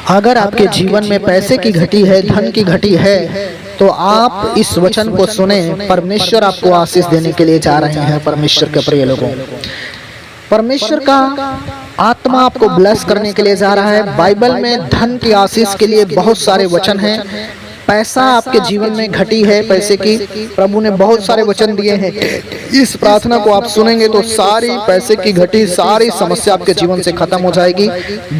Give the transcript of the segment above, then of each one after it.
अगर आपके जीवन में पैसे की घटी है, धन की घटी है, तो आप इस वचन को सुने। परमेश्वर आपको आशीष देने के लिए जा रहे हैं। परमेश्वर के प्रिय लोगों, परमेश्वर का आत्मा आपको ब्लेस करने के लिए जा रहा है। बाइबल में धन की आशीष के लिए बहुत सारे वचन हैं। पैसा आपके जीवन में घटी है, पैसे की प्रभु ने बहुत सारे वचन दिए हैं। इस प्रार्थना को आप सुनेंगे तो सारी पैसे की घटी सारी समस्या आपके जीवन से खत्म हो जाएगी।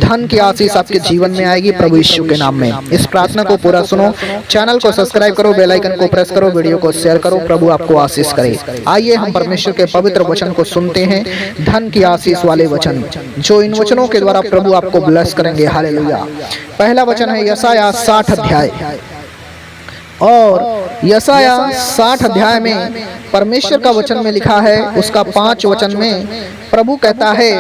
धन की आशीष आपके जीवन में आएगी प्रभु यीशु के नाम में। इस प्रार्थना को पूरा सुनो। चैनल को सब्सक्राइब करो, बेल आइकन को प्रेस करो, वीडियो को शेयर करो। प्रभु आपको आशीष करे। आइए हम परमेश्वर के पवित्र वचन को सुनते हैं, धन की आशीष वाले वचन, जो इन वचनों के द्वारा प्रभु आपको ब्लेस करेंगे। हालेलुया। पहला वचन है यशायाह 60 अध्याय, और यशायाह 60 अध्याय में परमेश्वर का वचन में लिखा है, उसका 5 वचन में प्रभु कहता है,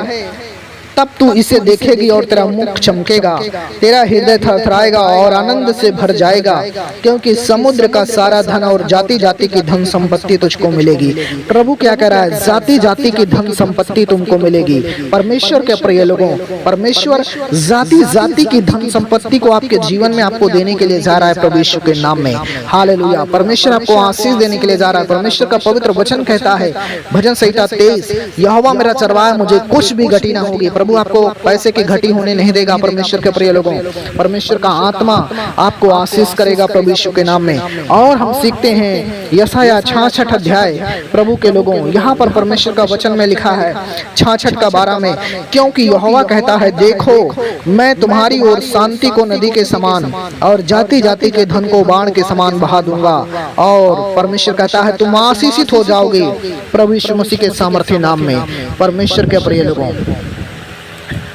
तब तू इसे देखेगी और तेरा मुख चमकेगा, तेरा हृदय थरथराएगा और आनंद से भर जाएगा, क्योंकि समुद्र का सारा धन और जाति जाति की धन संपत्ति तुझको मिलेगी। प्रभु क्या कह रहा है? जाति जाति की धन संपत्ति तुमको मिलेगी। परमेश्वर के प्रिय लोगों, परमेश्वर जाति जाति की धन संपत्ति को आपके जीवन में आपको देने के लिए जा रहा है प्रभु यीशु के नाम में। हालेलुया। परमेश्वर आपको आशीष देने के लिए जा रहा है। परमेश्वर का पवित्र वचन कहता है, भजन संहिता 23, यहोवा मेरा चरवाहा, मुझे कुछ भी घटी ना होगी। प्रभु आपको पैसे की घटी होने नहीं देगा। परमेश्वर के प्रिय लोगों, परमेश्वर का आत्मा आपको आशीष करेगा प्रभु यीशु के नाम में। और हम सीखते हैं यशायाह 66 अध्याय, प्रभु के लोगों, यहाँ पर परमेश्वर का वचन में लिखा है 66 का 12 में, क्योंकि यहोवा कहता है, देखो मैं तुम्हारी ओर शांति को नदी के समान और जाति जाति के धन को बाण के समान बहा दूंगा। और परमेश्वर कहता है, तुम आशीषित हो जाओगे प्रभु यीशु मसीह के सामर्थ्य नाम में। परमेश्वर के प्रिय लोगों,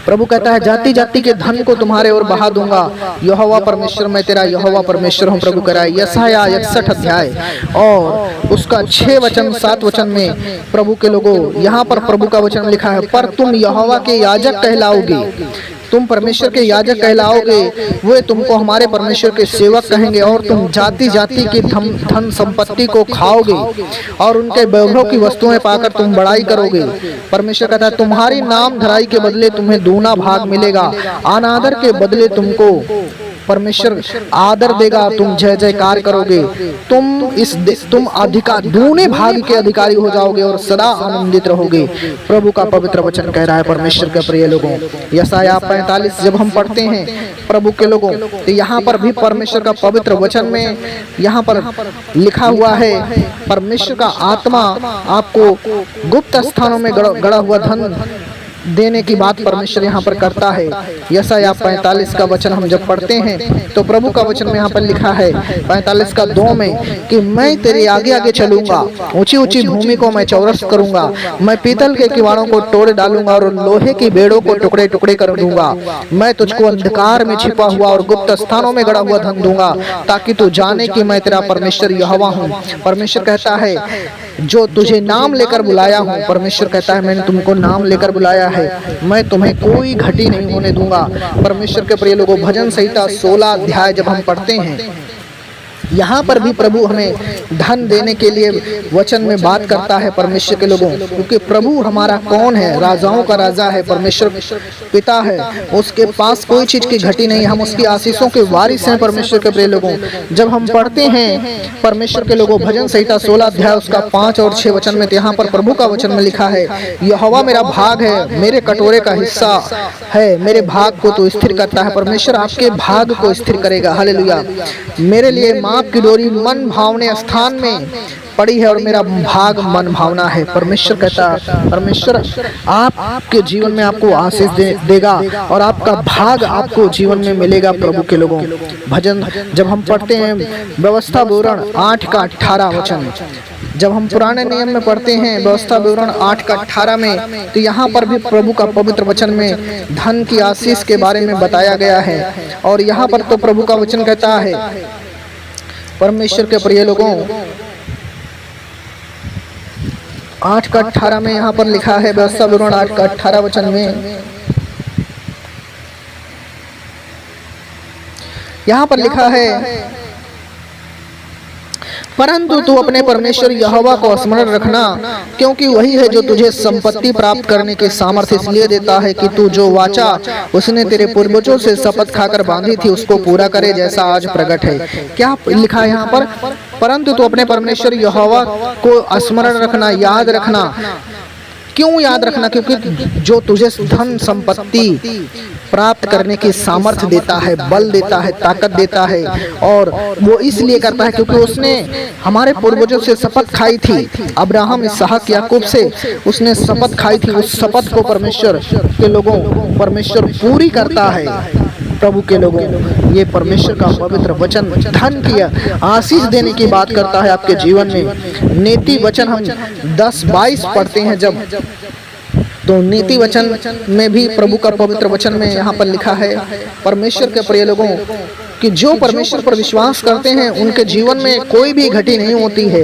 प्रभु कहता है, जाति जाति के धन को तुम्हारे ओर बहा दूंगा। यहोवा परमेश्वर, मैं तेरा यहोवा परमेश्वर हूँ। प्रभु कह रहा है। यशायाह 61 अध्याय और उसका 6 वचन 7 वचन में प्रभु के लोगों, यहाँ पर प्रभु का वचन लिखा है, पर तुम यहोवा के याजक कहलाओगे, तुम परमेश्वर के याजक कहलाओगे, वे तुमको हमारे परमेश्वर के सेवक कहेंगे, और तुम जाति जाति की धन संपत्ति को खाओगे और उनके वैभव की वस्तुएं पाकर तुम बड़ाई करोगे। परमेश्वर कहता है, तुम्हारी नाम धराई के बदले तुम्हें दूना भाग मिलेगा, अनादर के बदले तुमको परमेश्वर आदर देगा, तुम जय जयकार करोगे, तुम अधिकार दूने भाग के अधिकारी हो जाओगे और सदा आनंदित रहोगे। प्रभु का पवित्र वचन कह रहा है। परमेश्वर के प्रिय लोगों, यशायाह 45 जब हम पढ़ते हैं प्रभु के लोगों, तो यहाँ पर भी परमेश्वर का पवित्र वचन में यहाँ पर लिखा हुआ है, परमेश्वर का आत्मा आपको गुप्त स्थानों में गड़ा हुआ धन देने की बात परमेश्वर यहाँ पर करता है। यशायाह 45 का वचन हम जब पढ़ते हैं तो प्रभु का वचन में यहाँ पर लिखा है 45 का 2 में कि मैं तेरे आगे आगे चलूंगा, ऊंची ऊंची भूमि को मैं चौरस करूंगा, मैं पीतल के किवाड़ों को तोड़ डालूंगा और लोहे की बेड़ों को टुकड़े टुकड़े कर दूंगा। मैं तुझको अंधकार में छिपा हुआ और गुप्त स्थानों में गड़ा हुआ धन दूंगा, ताकि तू जाने कि मैं तेरा परमेश्वर यहोवा हूँ। परमेश्वर कहता है, जो तुझे नाम लेकर बुलाया हूँ, परमेश्वर कहता है, मैंने तुमको नाम लेकर बुलाया है, मैं तुम्हें कोई घटी नहीं होने दूंगा। परमेश्वर के प्रिय लोगों, भजन संहिता 16 अध्याय जब हम पढ़ते हैं, यहाँ पर भी प्रभु हमें धन देने के लिए वचन में बात करता है परमेश्वर के लोगों, क्योंकि प्रभु हमारा कौन है? राजाओं का राजा है, परमेश्वर पिता है, उसके पास कोई चीज की घटी नहीं, हम उसकी आशीषों के वारिस हैं। परमेश्वर के प्रिय लोगों, जब हम पढ़ते हैं परमेश्वर के लोगों भजन संहिता 16 अध्याय उसका 5 और 6 वचन में, तो यहाँ पर प्रभु का वचन में लिखा है, यहोवा मेरा भाग है, मेरे कटोरे का हिस्सा है, मेरे भाग को तो स्थिर करता है। परमेश्वर आपके भाग को स्थिर करेगा। हालेलुया। मेरे लिए की डोरी मन भावने स्थान में पड़ी है और मेरा भाग मन भावना है। परमेश्वर कहता है, परमेश्वर आपके जीवन में आपको आशीष देगा और आपका भाग आपको जीवन में मिलेगा। प्रभु के लोगों, भजन जब हम पढ़ते हैं व्यवस्था विवरण 8 का 18 वचन, जब हम पुराने नियम में पढ़ते हैं व्यवस्था विवरण 8 का 18 में, तो यहाँ पर भी प्रभु का पवित्र वचन में धन की आशीष के बारे में बताया गया है। और यहाँ पर तो प्रभु का वचन कहता है, परमेश्वर के प्रिय लोगों, 8 का 18 में यहाँ पर लिखा है, व्यवस्था विवरण 8 का 18 वचन में यहाँ पर लिखा है, परंतु तू अपने परमेश्वर यहोवा को स्मरण रखना, क्योंकि वही है जो तुझे संपत्ति प्राप्त करने के सामर्थ्य इसलिए देता है कि तू जो वाचा उसने तेरे पूर्वजों से शपथ खाकर बांधी थी उसको पूरा करे, जैसा आज प्रकट है। क्या लिखा है यहाँ पर? परंतु तू अपने परमेश्वर यहोवा को स्मरण रखना, याद रखना। क्यों याद रखना? क्योंकि जो तुझे धन संपत्ति प्राप्त करने की सामर्थ्य देता है, बल देता है, ताकत देता है, और वो इसलिए करता है क्योंकि उसने हमारे पूर्वजों से शपथ खाई थी। अब्राहम, इसहाक, याकूब से उसने शपथ खाई थी। उस शपथ को परमेश्वर के लोगों परमेश्वर पूरी करता है। प्रभु के लोगों, ये परमेश्वर का पवित्र वचन धन की आशीष देने की बात करता है आपके जीवन में। नीति वचन हम 10-22 पढ़ते हैं जब, तो नीति वचन में भी प्रभु का पवित्र वचन में यहाँ पर लिखा है, परमेश्वर के प्रिय लोगों, कि जो परमेश्वर पर विश्वास करते हैं उनके जीवन में कोई भी घटी नहीं होती है।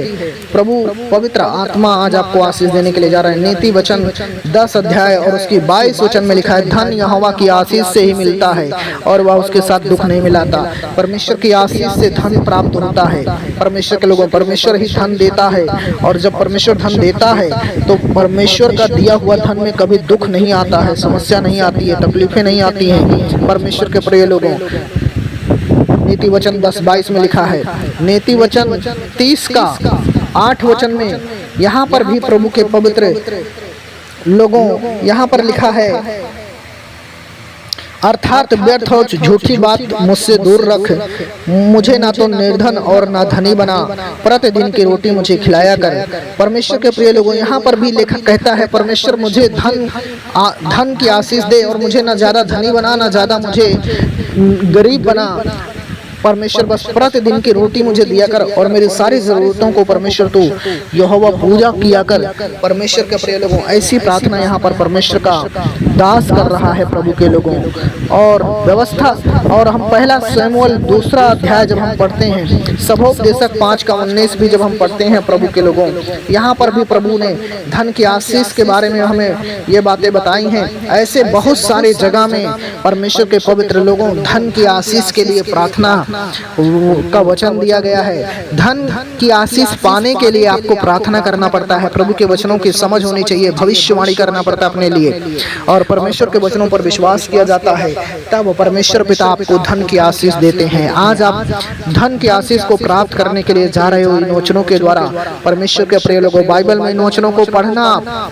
प्रभु पवित्र आत्मा आज आपको आशीष देने के लिए जा रहा है। नीति वचन 10 अध्याय और उसकी 22 वचन में लिखा है, धन यहोवा की आशीष से ही मिलता है और वह उसके साथ दुख नहीं मिलाता। परमेश्वर की आशीष से धन प्राप्त होता है। परमेश्वर के लोगों, परमेश्वर ही धन देता है, और जब परमेश्वर धन देता है तो परमेश्वर का दिया हुआ धन में कभी दुख नहीं आता है, समस्या नहीं आती है, तकलीफें नहीं आती हैं। परमेश्वर के प्रिय लोगों, नीति वचन 10-22 में लिखा है। नीति वचन 30 का 8 वचन में यहाँ पर भी प्रभु के पवित्र लोगों यहाँ पर लिखा है, अर्थात व्यर्थ और झूठी बात मुझसे दूर रख, मुझे ना तो निर्धन और ना धनी बना, प्रतिदिन की रोटी मुझे खिलाया कर। परमेश्वर के प्रिय लोगों, यहाँ पर भी लेखक कहता है, परमेश्वर मुझे धन की आशीष दे और मुझे ना ज्यादा धनी बना, ना ज्यादा मुझे गरीब बना। परमेश्वर बस प्रतिदिन की रोटी मुझे दिया कर और मेरी सारी जरूरतों को परमेश्वर तू यहोवा पूजा किया कर। परमेश्वर के प्रिय लोगों, ऐसी प्रार्थना यहाँ पर परमेश्वर का दास कर रहा है प्रभु के लोगों। और व्यवस्था, और हम पहला शमूएल 2 अध्याय जब हम पढ़ते हैं, सभोपदेशक 5:19 भी जब हम पढ़ते हैं प्रभु के लोगों, यहाँ पर भी प्रभु ने धन की आशीष के बारे में हमें ये बातें बताई हैं। ऐसे बहुत सारे जगह में परमेश्वर के पवित्र लोगों धन की आशीष के लिए प्रार्थना का वचन दिया गया है। धन की आशीष पाने के लिए आपको प्रार्थना करना पड़ता है, प्रभु के वचनों की समझ होनी चाहिए, भविष्यवाणी करना पड़ता है अपने लिए, और परमेश्वर के वचनों पर विश्वास किया जाता है, तब परमेश्वर पिता आपको धन की आशीष देते हैं। आज आप धन की आशीष को प्राप्त करने के लिए जा रहे हो इन वचनों के द्वारा। परमेश्वर के प्रिय लोगों, बाइबल में इन वचनों को पढ़ना,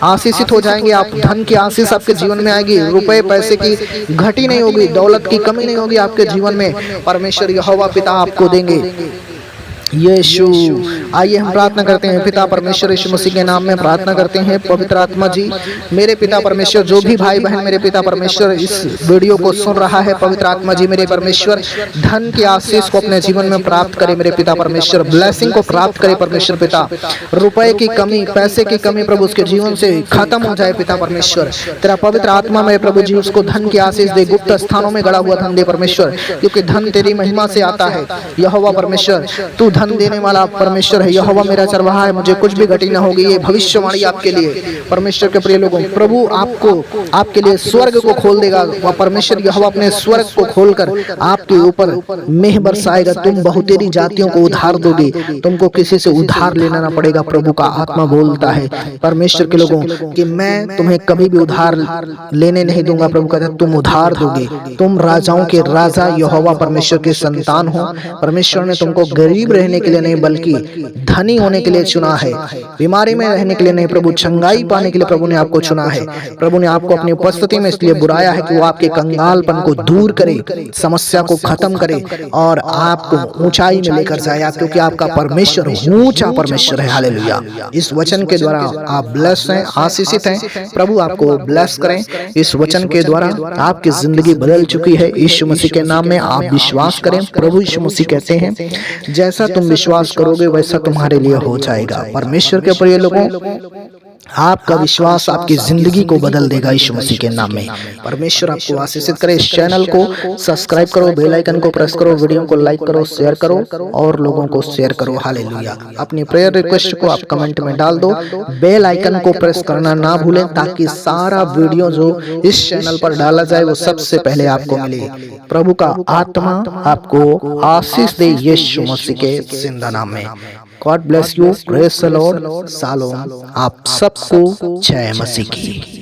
आशीषित हो जाएंगे आप। धन की आशीष आपके जीवन में आएगी, रुपए पैसे की घटी नहीं होगी, दौलत की कमी नहीं होगी आपके जीवन में। परमेश्वर यहोवा पिता आपको देंगे। यीशु, आइए हम प्रार्थना करते हैं। पिता परमेश्वर यीशु मसीह के नाम में प्रार्थना करते हैं। पवित्र आत्मा जी, मेरे पिता परमेश्वर, जो भी भाई बहन मेरे पिता परमेश्वर इस वीडियो को सुन रहा है, पवित्र आत्मा जी मेरे परमेश्वर धन की आशीष को अपने जीवन में प्राप्त करे मेरे पिता परमेश्वर, ब्लेसिंग को प्राप्त करे परमेश्वर पिता। रुपए की कमी, पैसे की कमी प्रभु उसके जीवन से खत्म हो जाए पिता परमेश्वर। तेरा पवित्र आत्मा में प्रभु जी उसको धन की आशीष दे, गुप्त स्थानों में गड़ा हुआ धन दे परमेश्वर, क्योंकि धन तेरी महिमा से आता है। यहोवा परमेश्वर, तू धन देने वाला परमेश्वर है। यहोवा मेरा चरवाहा है, मुझे कुछ भी घटी न होगी। ये भविष्यवाणी आपके लिए परमेश्वर के प्रिय लोगों, प्रभु आपको आपके लिए स्वर्ग को खोल देगा। वह परमेश्वर यहोवा अपने स्वर्ग को खोलकर आपके ऊपर मेह बरसाएगा। तुम बहुतेरी जातियों को उधार दोगे, तुमको किसी से उधार लेना ना पड़ेगा। प्रभु का आत्मा बोलता है परमेश्वर के लोगों कि मैं तुम्हें कभी भी उधार लेने नहीं दूंगा। प्रभु कहता है तुम उधार दोगे। तुम राजाओं के राजा यहोवा परमेश्वर के संतान हो। परमेश्वर ने तुमको गरीब रहने के लिए नहीं बल्कि धनी होने के लिए चुना है। बीमारी में रहने के लिए नहीं, प्रभु चंगाई पाने के लिए प्रभु ने आपको चुना है। प्रभु ने आपको अपनी उपस्थिति में इसलिए बुलाया है कि वो आपके कंगालपन को दूर करे, समस्या को खत्म करे और आपको ऊंचाई में लेकर जाए, क्योंकि आपका परमेश्वर ऊंचा परमेश्वर है। हालेलुया। इस वचन के द्वारा आप ब्लेस्ड हैं, आशीषित हैं। प्रभु आपको ब्लेस करें। इस वचन के द्वारा आपकी जिंदगी बदल चुकी है। यीशु मसीह के नाम में आप विश्वास करें। प्रभु यीशु मसीह कहते हैं जैसा तुम विश्वास करोगे वैसा तुम्हारे लिए हो जाएगा। परमेश्वर के प्रिय लोगों, आपका विश्वास आपकी जिंदगी को बदल देगा यीशु मसीह के नाम में। परमेश्वर आपको आशीषित करे। इस चैनल को सब्सक्राइब करो, बेल आइकन को प्रेस करो, वीडियो को लाइक करो, शेयर करो और लोगों को शेयर करो। हालेलुया। अपनी प्रेयर रिक्वेस्ट को आप कमेंट में डाल दो। बेल आइकन को प्रेस करना ना भूलें, ताकि सारा वीडियो जो इस चैनल पर डाला जाए वो सबसे पहले आपको मिले। प्रभु का आत्मा आपको आशीष दे यीशु मसीह के जिंदा नाम में। God bless you, praise the Lord, shalom. आप सबको जय मसीह की।